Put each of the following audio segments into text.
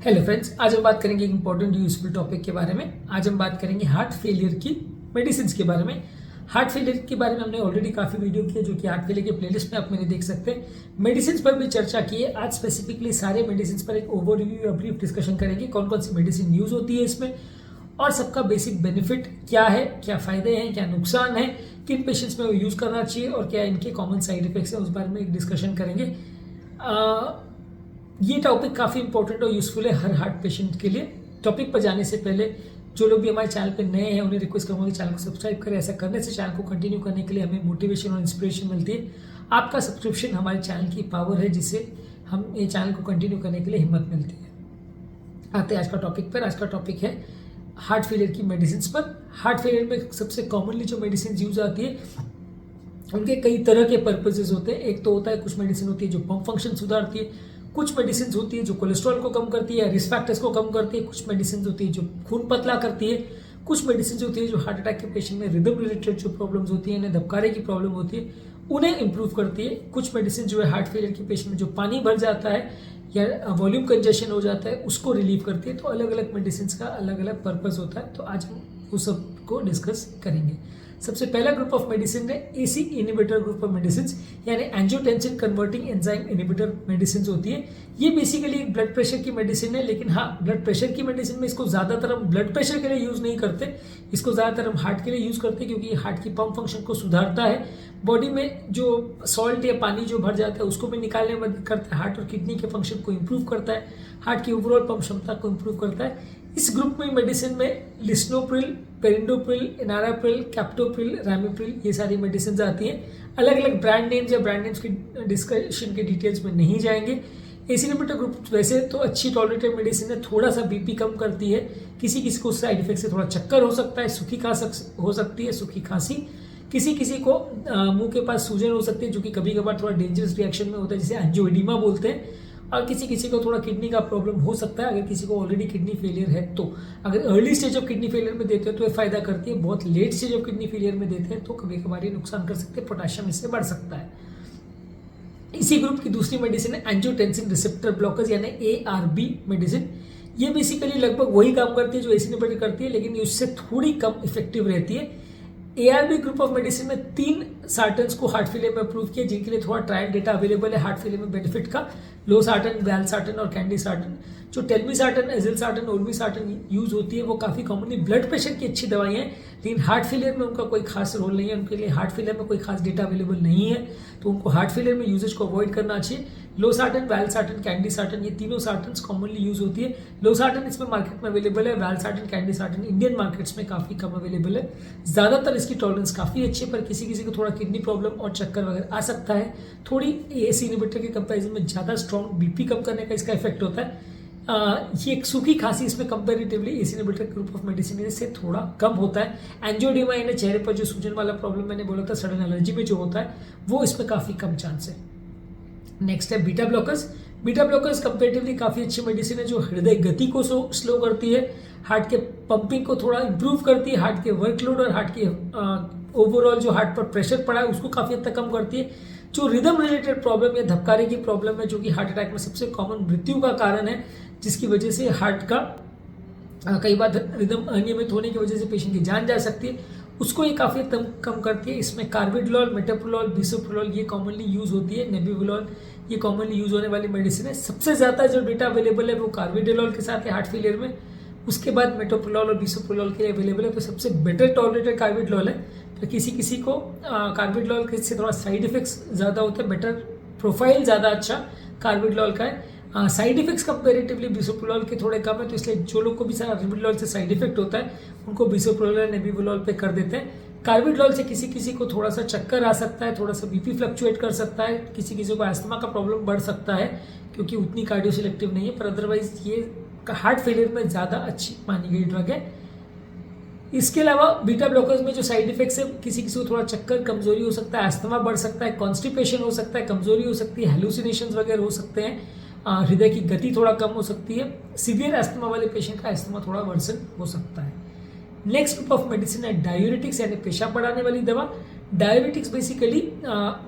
Hello friends, आज हम बात करेंगे एक इंपॉर्टेंट यूजफुल टॉपिक के बारे में। आज हम बात करेंगे हार्ट फेलियर की मेडिसिन के बारे में। हार्ट फेलियर के बारे में हमने ऑलरेडी काफ़ी वीडियो किए जो कि हार्ट फेलियर के प्लेलिस्ट में आप मेरे देख सकते हैं। मेडिसिन पर भी चर्चा की है। आज स्पेसिफिकली सारे मेडिसिन पर एक ओवरव्यू या ब्रीफ डिस्कशन करेंगे, कौन कौन सी मेडिसिन यूज होती है इसमें और सबका बेसिक बेनिफिट क्या है, क्या फ़ायदे हैं, क्या नुकसान है, किन पेशेंट्स में वो यूज़ करना चाहिए और क्या इनके कॉमन साइड इफेक्ट्स हैं, उस बारे में एक डिस्कशन करेंगे। ये टॉपिक काफ़ी इंपॉर्टेंट और यूजफुल है हर हार्ट पेशेंट के लिए। टॉपिक पर जाने से पहले जो लोग भी हमारे चैनल पे नए हैं उन्हें रिक्वेस्ट करूँगा कि चैनल को सब्सक्राइब करें। ऐसा करने से चैनल को कंटिन्यू करने के लिए हमें मोटिवेशन और इंस्पिरेशन मिलती है। आपका सब्सक्रिप्शन हमारे चैनल की पावर है जिससे हम ये चैनल को कंटिन्यू करने के लिए हिम्मत मिलती है। आते हैं आज का टॉपिक पर। आज का टॉपिक है हार्ट फेलियर की मेडिसिन पर। हार्ट फेलियर में सबसे कॉमनली जो मेडिसिन यूज आती है उनके कई तरह के पर्पजेज होते हैं। एक तो होता है, कुछ मेडिसिन होती है जो पंप फंक्शन सुधारती है, कुछ मेडिसिन होती है जो कोलेस्ट्रॉल को कम करती है, रिस्क फैक्टर्स को कम करती है, कुछ मेडिसिन होती है जो खून पतला करती है, कुछ मेडिसिन होती है जो हार्ट अटैक के पेशेंट में रिदम रिलेटेड जो प्रॉब्लम्स होती है, इन्हें धबकारे की प्रॉब्लम होती है, उन्हें इंप्रूव करती है। कुछ मेडिसिन जो है हार्ट फेलियर के पेशेंट में जो पानी भर जाता है या वॉल्यूम कंजेशन हो जाता है उसको रिलीव करती है। तो अलग अलग मेडिसिन का अलग अलग पर्पज होता है, तो आज हम उस सब को डिस्कस करेंगे। सबसे पहला ग्रुप ऑफ मेडिसिन है ACE inhibitor group of medicine, यानी angiotensin converting enzyme inhibitor medicine होती है। ये बेसिकली एक ब्लड प्रेशर की मेडिसिन है, लेकिन हाँ, ब्लड प्रेशर की मेडिसिन में इसको ज़्यादातर हम ब्लड प्रेशर के लिए यूज़ नहीं करते, इसको ज़्यादातर हम हार्ट के लिए यूज़ करते हैं क्योंकि ये हार्ट की पंप फंक्शन को सुधारता है। बॉडी में जो सॉल्ट या पानी जो भर जाता है उसको भी निकालने में मदद करता है, हार्ट और किडनी के फंक्शन को इम्प्रूव करता है, हार्ट की ओवरऑल पंप क्षमता को इम्प्रूव करता है। इस ग्रुप में मेडिसिन में लिस्नोप्रिल, पेरिंडोप्रिल, एनाराप्रिल, कैप्टोप्रिल, रैमिप्रिल ये सारी मेडिसिन आती हैं। अलग अलग ब्रांड नेम्स या ब्रांड नेम्स की डिस्कशन के डिटेल्स में नहीं जाएंगे। एसी इनहिबिटर ग्रुप वैसे तो अच्छी टॉलरेटेड मेडिसिन है, थोड़ा सा बीपी कम करती है, किसी किसी को साइड इफेक्ट से थोड़ा चक्कर हो सकता है, सूखी हो सकती है, सूखी खांसी, किसी किसी को मुंह के पास सूजन हो सकती है जो कि कभी कभार थोड़ा डेंजरस रिएक्शन में होता है जिसे एंजियोइडिमा बोलते हैं, और किसी किसी को थोड़ा किडनी का प्रॉब्लम हो सकता है अगर किसी को ऑलरेडी किडनी फेलियर है। तो अगर early stage of kidney failure में देते हैं तो ये फायदा करती है, बहुत late stage of kidney failure में देते हैं तो कभी कभार ये नुकसान कर सकते हैं, पोटेशियम इससे बढ़ सकता है। इसी ग्रुप की दूसरी मेडिसिन है एंजियोटेंसिन रिसेप्टर ब्लॉकर्स यानी ARB मेडिसिन। ये बेसिकली लगभग वही काम करती है जो एसी इनहिबिटर करती है, लेकिन उससे थोड़ी कम इफेक्टिव रहती है। ARB ग्रुप ऑफ मेडिसिन में 3 सार्टन्स को हार्ट फेलियर में अप्रूव किया जिनके लिए थोड़ा ट्रायल डेटा अवेलेबल है हार्ट फेलियर में बेनिफिट का, लो सार्टन, वैल सार्टन और कैंडी सार्टन। जो टेल्मी सार्टन, एजिल सार्टन, ओल्मी सार्टन यूज होती है वो काफ़ी कॉमनली ब्लड प्रेशर की अच्छी दवाइयाँ हैं, लेकिन हार्ट फेलियर में उनका कोई खास रोल नहीं है, उनके लिए हार्ट फेलियर में कोई खास डेटा अवेलेबल नहीं है, तो उनको हार्ट फेलियर में यूजेज को अवॉइड करना चाहिए। लो सार्टन, वैल सार्टन, कैंडी सार्टन ये तीनों सार्टन्स कॉमनली यूज होती है। लो सार्टन इसमें मार्केट में अवेलेबल है, वैल सार्टन, कैंडी सार्टन इंडियन मार्केट्स में काफ़ी कम अवेलेबल है। ज़्यादातर इसकी टॉलरेंस काफ़ी अच्छी है, पर किसी किसी को थोड़ा किडनी प्रॉब्लम और चक्कर वगैरह आ सकता है। थोड़ी एसी इनहिबिटर के कंपैरिजन में ज़्यादा स्ट्रॉन्ग बीपी कम करने का इसका इफेक्ट होता है। ये एक सूखी खांसी इसमें comparatively AC inhibitor group of medicine से थोड़ा कम होता है। एंजियोइडिमा यानी चेहरे पर जो सूजन वाला प्रॉब्लम मैंने बोला था, सडन एलर्जी में जो होता है वो इसमें काफ़ी कम चांस है। नेक्स्ट है beta blockers. Beta blockers comparatively काफ़ी अच्छी मेडिसिन है जो हृदय गति को स्लो करती है, हार्ट के पंपिंग को थोड़ा इंप्रूव करती है, हार्ट के वर्कलोड और हार्ट के ओवरऑल जो हार्ट पर प्रेशर पड़ा है उसको काफ़ी हद तक कम करती है। जो रिदम रिलेटेड प्रॉब्लम या धबकारे की प्रॉब्लम है जो कि हार्ट अटैक में सबसे कॉमन मृत्यु का कारण है, जिसकी वजह से हार्ट का कई बार रिदम अनियमित होने की वजह से पेशेंट की जान जा सकती है, उसको ये काफ़ी कम करती है। इसमें कार्बिडोल, मेटाप्रोलोल, बिसोप्रोलोल ये कॉमनली यूज होती है, नेबिवोलोल ये कॉमनली यूज होने वाली मेडिसिन है। सबसे ज़्यादा जो डेटा अवेलेबल है वो कार्बिडोल के साथ है हार्ट फेलियर में, उसके बाद मेटोप्रोलोल और बिसोप्रोलोल के लिए अवेलेबल है। तो सबसे बेटर टॉलरेटेड कार्बिडोल है, तो किसी किसी को कार्बिडोल से थोड़ा साइड इफेक्ट्स ज़्यादा होते हैं, बेटर प्रोफाइल ज़्यादा अच्छा कार्बिडोल का है। साइड इफेक्ट्स कंपेरेटिवली बिसोप्रोलोल के थोड़े कम है, तो इसलिए जो लोग को भी कार्बिडोल से साइड इफेक्ट होता है उनको बिसोप्रोलोल, नेबिवोलोल पे कर देते हैं। कार्बिडोल से किसी किसी को थोड़ा सा चक्कर आ सकता है, थोड़ा सा बीपी फ्लक्चुएट कर सकता है, किसी किसी को अस्थमा का प्रॉब्लम बढ़ सकता है क्योंकि उतनी कार्डियो सिलेक्टिव नहीं है, पर अदरवाइज ये हार्ट फेलियर में ज़्यादा अच्छी मानी गई ड्रग है। इसके अलावा बीटा ब्लॉकर्स में जो साइड इफेक्ट्स है, किसी किसी को थोड़ा चक्कर, कमजोरी हो सकता है, अस्थमा बढ़ सकता है, कॉन्स्टिपेशन हो सकता है, कमजोरी हो सकती है, हेलुसिनेशंस वगैरह हो सकते हैं, हृदय की गति थोड़ा कम हो सकती है। सीवियर अस्थमा वाले पेशेंट का अस्थमा थोड़ा वर्सन हो सकता है। नेक्स्ट ग्रुप ऑफ मेडिसिन है डायूरेटिक्स यानी पेशाब बढ़ाने वाली दवा। डायबिटिक्स बेसिकली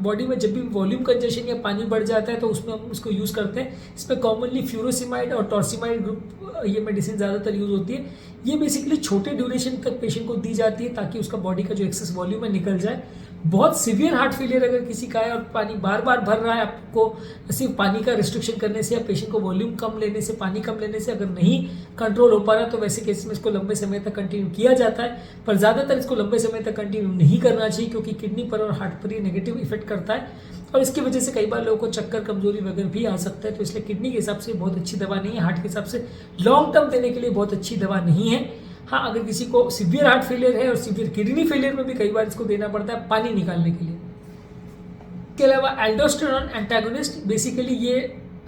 बॉडी में जब भी वॉल्यूम कंजेशन या पानी बढ़ जाता है तो उसमें हम उसको यूज़ करते हैं। इसमें कॉमनली फ्यूरोसिमाइड और टॉर्सिमाइड ग्रुप ये मेडिसिन ज़्यादातर यूज़ होती है। ये बेसिकली छोटे ड्यूरेशन तक पेशेंट को दी जाती है ताकि उसका बॉडी का जो एक्सेस वॉल्यूम है निकल जाए। बहुत सीवियर हार्ट फेलियर अगर किसी का है और पानी बार बार भर रहा है, आपको सिर्फ पानी का रिस्ट्रिक्शन करने से या पेशेंट को वॉल्यूम कम लेने से, पानी कम लेने से अगर नहीं कंट्रोल हो पा रहा तो वैसे केस में इसको लंबे समय तक कंटिन्यू किया जाता है। पर ज़्यादातर इसको लंबे समय तक कंटिन्यू नहीं करना चाहिए क्योंकि किडनी पर और हार्ट पर ये नेगेटिव इफेक्ट करता है और इसकी वजह से कई बार लोगों को चक्कर, कमजोरी वगैरह भी आ सकता है। तो इसलिए किडनी के हिसाब से बहुत अच्छी दवा नहीं है, हार्ट के हिसाब से लॉन्ग टर्म देने के लिए बहुत अच्छी दवा नहीं है। हाँ, अगर किसी को सीवियर हार्ट फेलियर है और सीवियर किडनी फेलियर में भी कई बार इसको देना पड़ता है पानी निकालने के लिए। इसके अलावा एल्डोस्टेरोन एंटागोनिस्ट, बेसिकली ये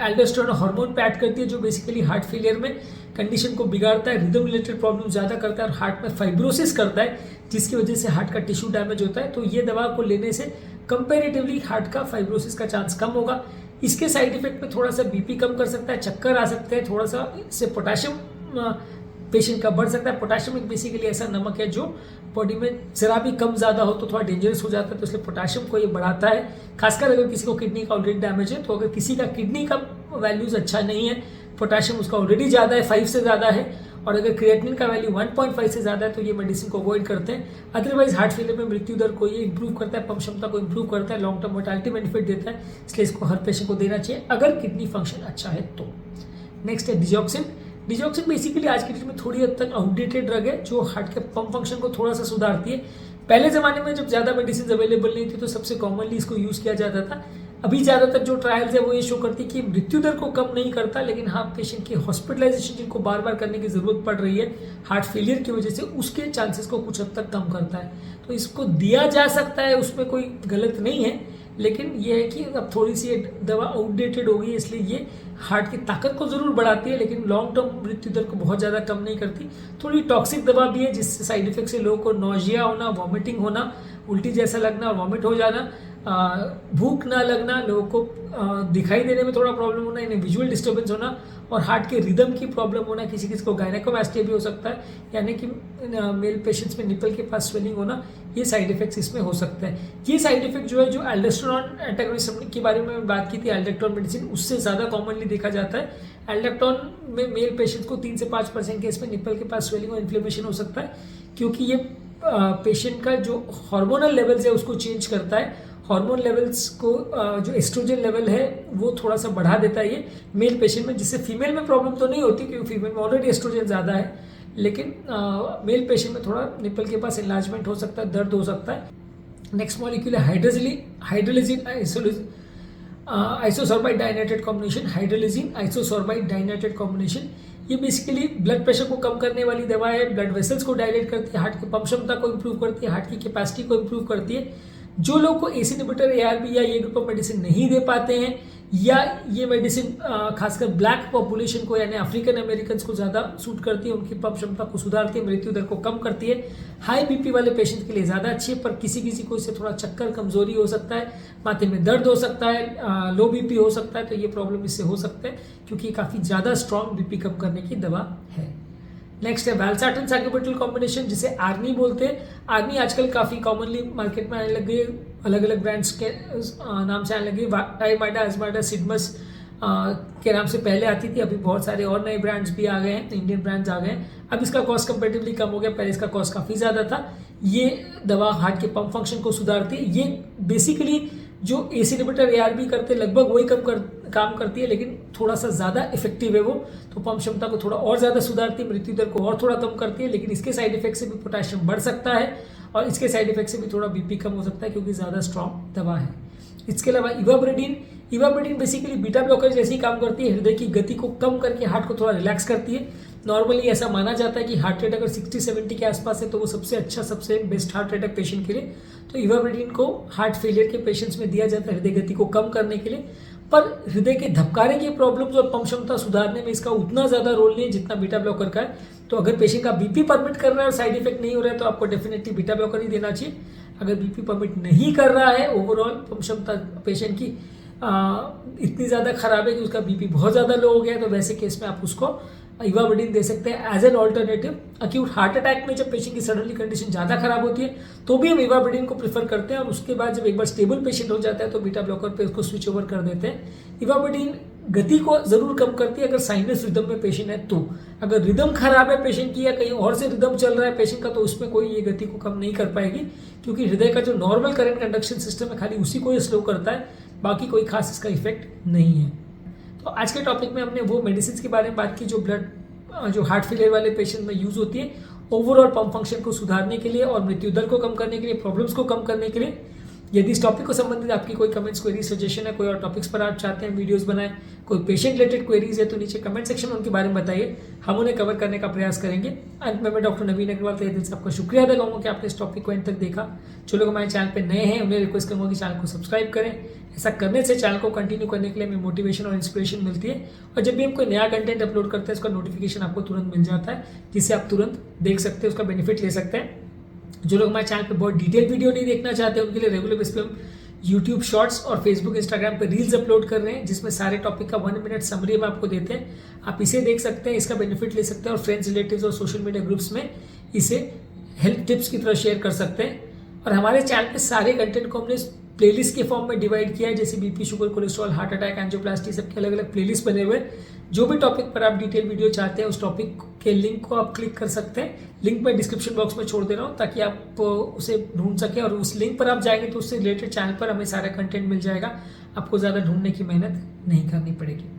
एल्डोस्टेरोन हार्मोन पे ऐड करती है जो बेसिकली हार्ट फेलियर में कंडीशन को बिगाड़ता है, रिदम रिलेटेड प्रॉब्लम ज़्यादा करता है और हार्ट में फाइब्रोसिस करता है जिसकी वजह से हार्ट का टिश्यू डैमेज होता है। तो ये दवा को लेने से कंपेरेटिवली हार्ट का फाइब्रोसिस का चांस कम होगा। इसके साइड इफेक्ट में थोड़ा सा बीपी कम कर सकता है, चक्कर आ सकते हैं, थोड़ा सा इससे पोटेशियम पेशेंट का बढ़ सकता है। पोटेशियम एक बेसिकली ऐसा नमक है जो बॉडी में जरा भी कम ज़्यादा हो तो थोड़ा डेंजरस हो जाता है, तो इसलिए पोटेशियम को ये बढ़ाता है। खासकर अगर किसी को किडनी का ऑलरेडी डैमेज है, तो अगर किसी का किडनी का वैल्यूज अच्छा नहीं है, पोटेशियम उसका ऑलरेडी ज़्यादा है, 5 से ज़्यादा है, और अगर क्रिएटिनिन का वैल्यू 1.5 से ज़्यादा है तो ये मेडिसिन को अवॉइड करते हैं। अदरवाइज हार्ट फेलियर में मृत्यु दर को ये इंप्रूव करता है, पंप क्षमता को इंप्रूव करता है, लॉन्ग टर्म मोर्टालिटी बेनिफिट देता है, इसलिए इसको हर पेशेंट को देना चाहिए अगर किडनी फंक्शन अच्छा है तो। नेक्स्ट है डिजॉक्सिन। डिजॉक्सिन बेसिकली आज की डेट में थोड़ी हद तक आउटडेटेड ड्रग है जो हार्ट के पंप फंक्शन को थोड़ा सा सुधारती है। पहले ज़माने में जब ज़्यादा मेडिसिन अवेलेबल नहीं थी तो सबसे कॉमनली इसको यूज़ किया जाता था। अभी ज़्यादातर जो ट्रायल्स है वो ये शो करती है कि मृत्यु दर को कम नहीं करता, लेकिन हाँ पेशेंट की हॉस्पिटलाइजेशन जिनको बार बार करने की ज़रूरत पड़ रही है हार्ट फेलियर की वजह से, उसके चांसेस को कुछ हद तक कम करता है। तो इसको दिया जा सकता है, उसमें कोई गलत नहीं है, लेकिन ये है कि अब थोड़ी सी दवा आउटडेटेड हो गई है, इसलिए ये हार्ट की ताकत को ज़रूर बढ़ाती है लेकिन लॉन्ग टर्म मृत्यु दर को बहुत ज़्यादा कम नहीं करती। थोड़ी टॉक्सिक दवा भी है जिससे साइड इफेक्ट से लोगों को नोजिया होना, वॉमिटिंग होना, उल्टी जैसा लगना, वॉमिट हो जाना, भूख ना लगना, लोगों को दिखाई देने में थोड़ा प्रॉब्लम होना, इन्हें विजुअल डिस्टर्बेंस होना और हार्ट के रिदम की प्रॉब्लम होना, किसी किसी को गायनेकोमास्टिया भी हो सकता है, यानी कि मेल पेशेंट्स में निपल के पास स्वेलिंग होना, ये साइड इफेक्ट्स इसमें हो सकते हैं। ये साइड इफेक्ट जो है जो एल्डोस्टेरोन एंटागोनिस्ट के बारे में बात की थी, एल्डेक्टोन मेडिसिन, उससे ज़्यादा कॉमनली देखा जाता है। एल्डेक्टोन में मेल पेशेंट्स को 3 से 5% केस में निपल के पास स्वेलिंग और इन्फ्लेमेशन हो सकता है क्योंकि ये पेशेंट का जो हार्मोनल लेवल्स है उसको चेंज करता है। हार्मोन लेवल्स को जो एस्ट्रोजन लेवल है वो थोड़ा सा बढ़ा देता है ये मेल पेशेंट में, जिससे फीमेल में प्रॉब्लम तो नहीं होती क्योंकि फीमेल में ऑलरेडी एस्ट्रोजन ज़्यादा है, लेकिन मेल पेशेंट में थोड़ा निपल के पास एनलार्जमेंट हो सकता है, दर्द हो सकता है। नेक्स्ट मॉलिक्यूल है हाइड्रोलिजिन आइसोसोर्बाइड डाइनेटेड कॉम्बिनेशन। हाइड्रोलिजिन आइसोसोर्बाइड डाइनेटेड कॉम्बिनेशन ये बेसिकली ब्लड प्रेशर को कम करने वाली दवा है, ब्लड वेसल्स को डायलेट करती है, हार्ट की पंप क्षमता को इंप्रूव करती है, हार्ट की कैपेसिटी को इंप्रूव करती है। जो लोग को एसी इनहिबिटर, एआरबी या ये ग्रुप ऑफ मेडिसिन नहीं दे पाते हैं या ये मेडिसिन खासकर ब्लैक पॉपुलेशन को यानी अफ्रीकन अमेरिकन को ज़्यादा सूट करती है, उनकी पंप क्षमता को सुधारती है, मृत्यु दर को कम करती है। हाई बीपी वाले पेशेंट के लिए ज़्यादा अच्छी है, पर किसी किसी को इससे थोड़ा चक्कर, कमजोरी हो सकता है, माथे में दर्द हो सकता है, लो बीपी हो सकता है, तो ये प्रॉब्लम इससे हो सकता है क्योंकि काफ़ी ज़्यादा स्ट्रॉन्ग बीपी कम करने की दवा है। नेक्स्ट है वैल्सार्टन सैक्यूबिटल कॉम्बिनेशन जिसे आर्नी बोलते हैं। आर्नी आजकल काफ़ी कॉमनली मार्केट में आने लग गई, अलग अलग ब्रांड्स के नाम से आने लगी। टाइमाडा, अजमाडा, सिडमस के नाम से पहले आती थी, अभी बहुत सारे और नए ब्रांड्स भी आ गए हैं, इंडियन ब्रांड्स आ गए हैं। अब इसका कॉस्ट कंपेरेटिवली कम हो गया, पहले इसका कॉस्ट काफ़ी ज़्यादा था। ये दवा हार्ट के पंप फंक्शन को सुधारती है। ये बेसिकली जो एसी इनहिबिटर एआरबी करते लगभग वही काम करती है, लेकिन थोड़ा सा ज़्यादा इफेक्टिव है वो, तो पंप क्षमता को थोड़ा और ज़्यादा सुधारती है, मृत्यु दर को और थोड़ा कम करती है, लेकिन इसके साइड इफेक्ट से भी पोटेशियम बढ़ सकता है और इसके साइड इफेक्ट से भी थोड़ा बीपी कम हो सकता है क्योंकि ज़्यादा स्ट्रॉन्ग दवा है। इसके अलावा इवाब्रेडिन बेसिकली बीटा ब्लॉकर जैसी काम करती है, हृदय की गति को कम करके हार्ट को थोड़ा रिलैक्स करती है। नॉर्मली ऐसा माना जाता है कि हार्ट रेट अगर 60-70 के आसपास है तो वो सबसे अच्छा, सबसे बेस्ट हार्ट रेट है पेशेंट के लिए। तो इवाब्रेडिन को हार्ट फेलियर के पेशेंट्स में दिया जाता है हृदय गति को कम करने के लिए, पर हृदय के धबकारे की प्रॉब्लम्स और पंप क्षमता सुधारने में इसका उतना ज़्यादा रोल नहीं है जितना बीटा ब्लॉकर का है। तो अगर पेशेंट का बीपी परमिट कर रहा है और साइड इफेक्ट नहीं हो रहा है तो आपको डेफिनेटली बीटा ब्लॉकर ही देना चाहिए। अगर बीपी परमिट नहीं कर रहा है, ओवरऑल पंप क्षमता पेशेंट की इतनी ज़्यादा खराब है कि उसका बीपी बहुत ज़्यादा लो हो गया है, तो वैसे केस में आप उसको इवाबेडिन दे सकते हैं as an alternative. Acute heart attack में जब पेशेंट की सडनली कंडीशन ज़्यादा खराब होती है तो भी हम इवाबेडिन को प्रेफर करते हैं, और उसके बाद जब एक बार स्टेबल पेशेंट हो जाता है तो बीटा ब्लॉकर पे उसको स्विच ओवर कर देते हैं। इवाबेडिन गति को जरूर कम करती है अगर साइनस रिदम में पेशेंट है तो। अगर रिदम खराब है पेशेंट की या कहीं और से रिदम चल रहा है पेशेंट का तो उसमें कोई ये गति को कम नहीं कर पाएगी, क्योंकि हृदय का जो नॉर्मल करंट कंडक्शन सिस्टम है खाली उसी को ये स्लो करता है, बाकी कोई खास इसका इफेक्ट नहीं है। तो आज के टॉपिक में हमने वो मेडिसिन के बारे में बात की जो हार्ट फेलियर वाले पेशेंट में यूज होती है ओवरऑल पंप फंक्शन को सुधारने के लिए और मृत्यु दर को कम करने के लिए, प्रॉब्लम्स को कम करने के लिए। यदि इस टॉपिक को संबंधित आपकी कोई कमेंट्स, क्वेरी, सजेशन है, कोई और टॉपिक्स पर आप चाहते हैं वीडियोस बनाएं, कोई पेशेंट रिलेटेड क्वेरीज है तो नीचे कमेंट सेक्शन में उनके बारे में बताइए, हम उन्हें कवर करने का प्रयास करेंगे। अंत में मैं डॉक्टर नवीन अग्रवाल तहे दिल से आपका शुक्रिया अदा करूँगा कि आपने इस टॉपिक को एंड तक देखा। जो लोग हमारे चैनल पर नए हैं उन्हें रिक्वेस्ट करूँगा कि चैनल को सब्सक्राइब करें। ऐसा करने से चैनल को कंटिन्यू करने के लिए हमें मोटिवेशन और इंस्पिरेशन मिलती है, और जब भी हम कोई नया कंटेंट अपलोड करते हैं उसका नोटिफिकेशन आपको तुरंत मिल जाता है, जिससे आप तुरंत देख सकते हैं, उसका बेनिफिट ले सकते हैं। जो लोग हमारे चैनल पे बहुत डिटेल वीडियो नहीं देखना चाहते उनके लिए रेगुलर बेस पे हम यूट्यूब शॉर्ट्स और फेसबुक, इंस्टाग्राम पे रील्स अपलोड कर रहे हैं, जिसमें सारे टॉपिक का 1 मिनट समरी हम आपको देते हैं। आप इसे देख सकते हैं, इसका बेनिफिट ले सकते हैं और फ्रेंड्स, रिलेटिव्स और सोशल मीडिया ग्रुप्स में इसे हेल्थ टिप्स की तरह शेयर कर सकते हैं। और हमारे चैनल पे सारे कंटेंट को हमने प्लेलिस्ट के फॉर्म में डिवाइड किया है, जैसे BP, sugar, cholesterol, heart attack, angioplasty, सबके अलग अलग प्लेलिस्ट बने हुए हैं। जो भी टॉपिक पर आप डिटेल वीडियो चाहते हैं उस टॉपिक के लिंक को आप क्लिक कर सकते हैं। लिंक मैं डिस्क्रिप्शन बॉक्स में छोड़ दे रहा हूँ ताकि आप उसे ढूंढ सकें, और उस लिंक पर आप जाएंगे तो उससे रिलेटेड चैनल पर हमें सारा कंटेंट मिल जाएगा, आपको ज़्यादा ढूंढने की मेहनत नहीं करनी पड़ेगी।